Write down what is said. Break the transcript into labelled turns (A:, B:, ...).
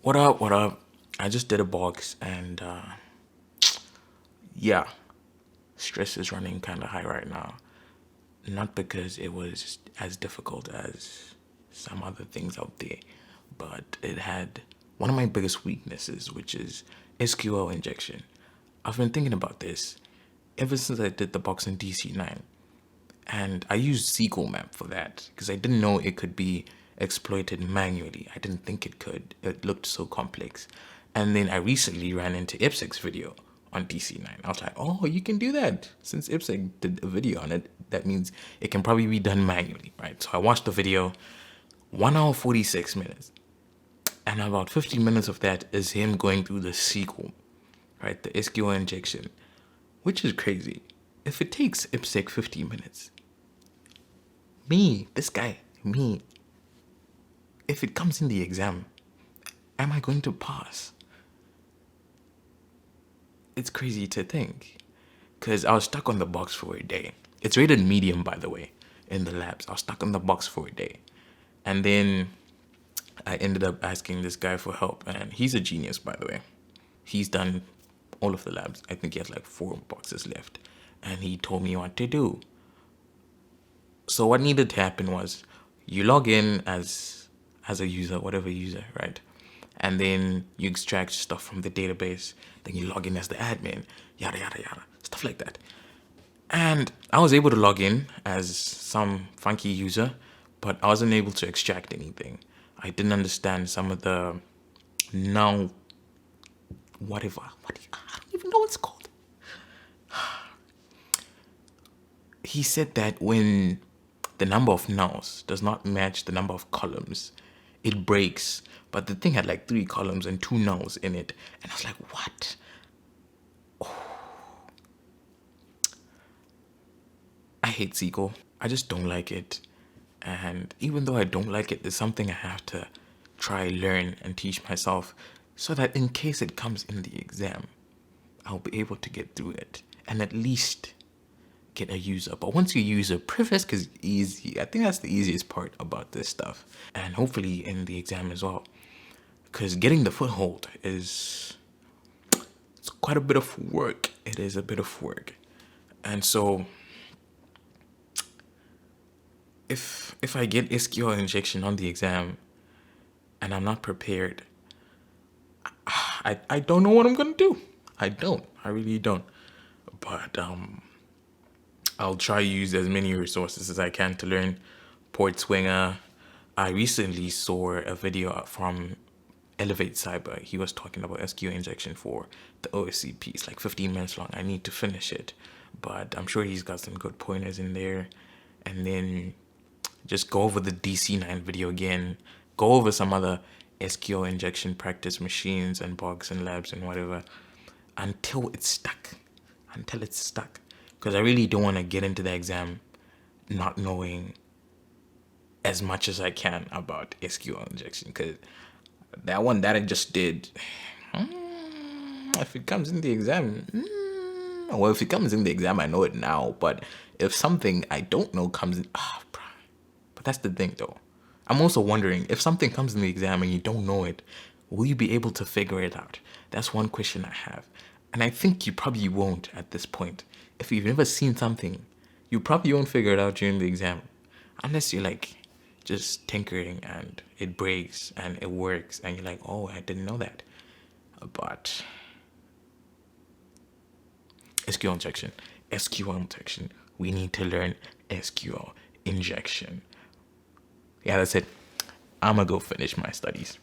A: What up? What up? I just did a box and yeah, stress is running kind of high right now. Not because it was as difficult as some other things out there, but it had one of my biggest weaknesses, which is SQL injection. I've been thinking about this ever since I did the box in DC9. And I used SQL map for that because I didn't know it could be exploited manually. I didn't think it could. It looked so complex. And then I recently ran into Ipsec's video on DC9. I was like, oh, you can do that. Since Ipsec did a video on it, that means it can probably be done manually, right? So I watched the video, 1 hour 46 minutes. And about 15 minutes of that is him going through the SQL, right? The SQL injection, which is crazy. If it takes Ipsec 15 minutes, me, if it comes in the exam, am I going to pass? It's crazy to think, because I was stuck on the box for a day. It's rated medium, by the way, in the labs. I was stuck on the box for a day. And then I ended up asking this guy for help, and he's a genius, by the way. He's done all of the labs. I think he has like 4 boxes left, and he told me what to do. So what needed to happen was you log in as a user, whatever user, right? And then you extract stuff from the database. Then you log in as the admin, yada, yada, yada, stuff like that. And I was able to log in as some funky user, but I wasn't able to extract anything. I didn't understand some of the now, whatever, I don't even know what it's called. He said that when the number of nulls does not match the number of columns, it breaks. But the thing had like 3 columns and 2 nulls in it. And I was like, what? Oh. I hate SQL. I just don't like it. And even though I don't like it, it's something I have to try, learn, and teach myself so that in case it comes in the exam, I'll be able to get through it and at least get a user. But once you use a preface is easy. I think that's the easiest part about this stuff, and hopefully in the exam as well, because getting the foothold it's quite a bit of work. It is a bit of work. And so if I get SQL injection on the exam and I'm not prepared, I don't know what I'm gonna do. I really don't. But I'll try to use as many resources as I can to learn Port Swinger. I recently saw a video from Elevate Cyber. He was talking about SQL injection for the OSCP. It's like 15 minutes long. I need to finish it, but I'm sure he's got some good pointers in there. And then just go over the DC9 video again. Go over some other SQL injection practice machines and bugs and labs and whatever until it's stuck. Because I really don't want to get into the exam not knowing as much as I can about SQL injection, because that one that I just did, if it comes in the exam, well, if it comes in the exam, I know it now, but if something I don't know comes in, but that's the thing though. I'm also wondering, if something comes in the exam and you don't know it, will you be able to figure it out? That's one question I have. And I think you probably won't at this point. If you've never seen something, you probably won't figure it out during the exam. Unless you're like just tinkering and it breaks and it works and you're like, oh, I didn't know that. But SQL injection. We need to learn SQL injection. Yeah, that's it. I'm gonna go finish my studies.